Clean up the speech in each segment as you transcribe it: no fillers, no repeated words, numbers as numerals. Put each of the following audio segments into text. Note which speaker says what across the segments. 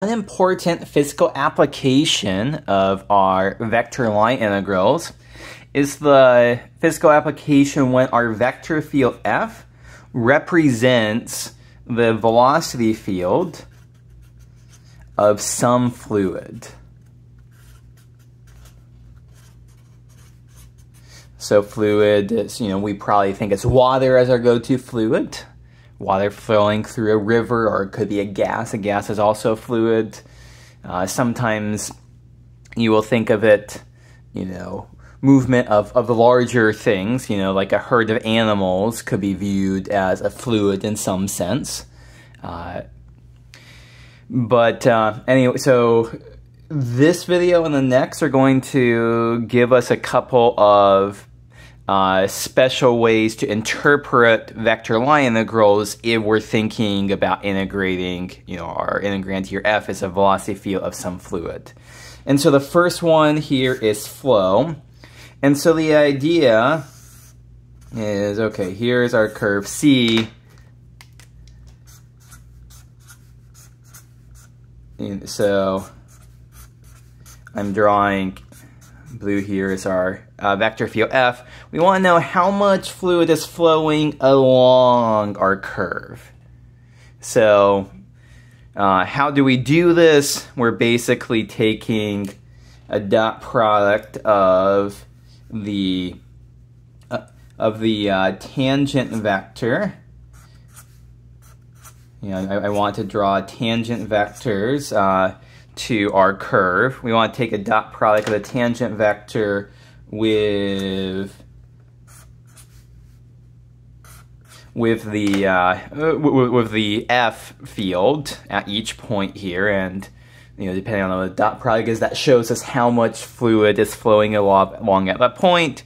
Speaker 1: One important physical application of our vector line integrals is the physical application when our vector field f represents the velocity field of some fluid. So fluid is, we probably think it's water as our go-to fluid. Water flowing through a river, or it could be a gas. A gas is also a fluid. Sometimes you will think of it, movement of the larger things, like a herd of animals could be viewed as a fluid in some sense. Anyway, so this video and the next are going to give us a couple of special ways to interpret vector line integrals if we're thinking about integrating, our integrand here f is a velocity field of some fluid. And so the first one here is flow. And so the idea is, okay, here's our curve C. And so I'm drawing, blue here is our vector field f. We want to know how much fluid is flowing along our curve. So how do we do this? We're basically taking a dot product of the tangent vector. I want to draw tangent vectors to our curve. We want to take a dot product of the tangent vector with the f field at each point here, and depending on what the dot product is, that shows us how much fluid is flowing along at that point.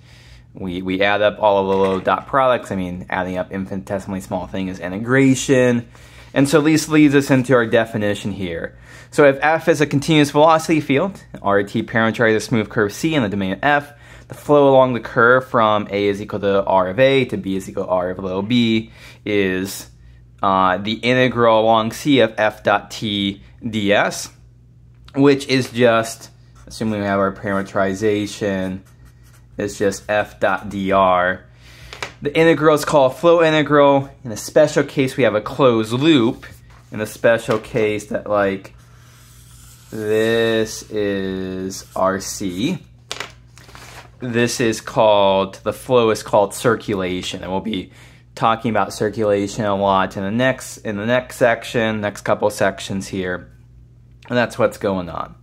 Speaker 1: We add up all of the little dot products. Adding up infinitesimally small thing is integration. And so this leads us into our definition here. So if f is a continuous velocity field, RT parameterizes a smooth curve C in the domain of f, the flow along the curve from A is equal to R of A to B is equal to R of little b is the integral along C of f dot t ds, which is just, assuming we have our parameterization, is just f dot dr. The integral is called a flow integral. In a special case, we have a closed loop. In a special case that, like, this is RC. This is called, the flow is called circulation. And we'll be talking about circulation a lot in the next section, next couple sections here. And that's what's going on.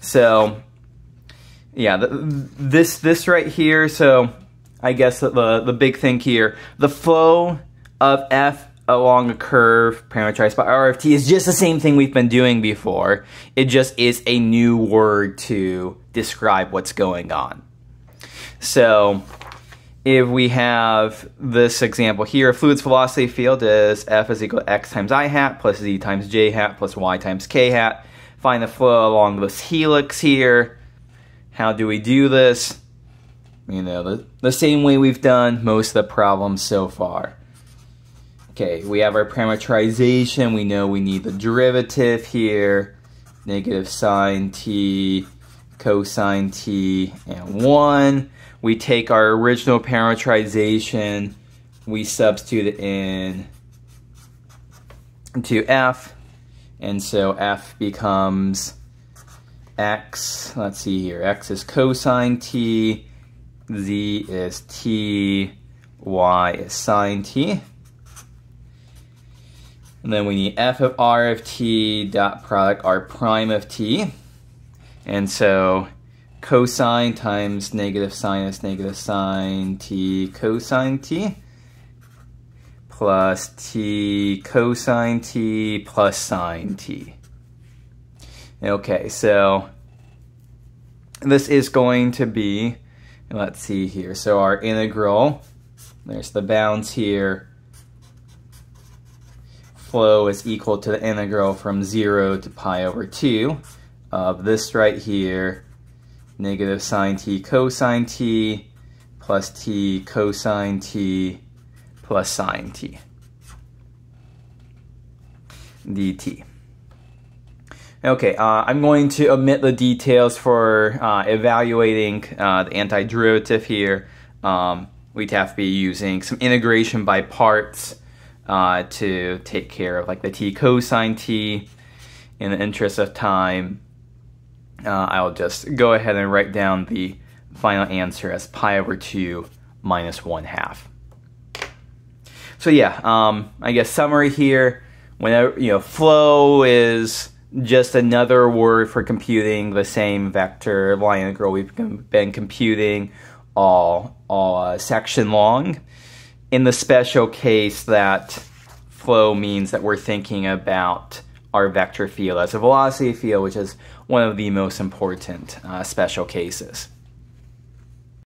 Speaker 1: So, yeah, this right here, so I guess the big thing here, the flow of f along a curve parameterized by R of t is just the same thing we've been doing before. It just is a new word to describe what's going on. So if we have this example here, a fluid's velocity field is f is equal to x times I hat plus z times j hat plus y times k hat. Find the flow along this helix here. How do we do this? The same way we've done most of the problems so far. Okay, we have our parameterization. We know we need the derivative here. Negative sine t, cosine t, and 1. We take our original parameterization. We substitute it in to f. And so f becomes x. Let's see here. X is cosine t. Z is t, y is sine t. And then we need f of r of t dot product r prime of t. And so cosine times negative sine is negative sine t cosine t plus t cosine t plus sine t. Okay, so this is going to be, let's see here, so our integral, there's the bounds here, flow is equal to the integral from 0 to pi over 2 of this right here, negative sine t cosine t plus t cosine t plus sine t dt. Okay, I'm going to omit the details for evaluating the antiderivative here. We'd have to be using some integration by parts to take care of like the t cosine t. In the interest of time, I'll just go ahead and write down the final answer as pi over 2 minus 1/2. So yeah, I guess summary here, whenever, flow is just another word for computing the same vector line integral we've been computing all section long. In the special case that flow means that we're thinking about our vector field as a velocity field, which is one of the most important special cases.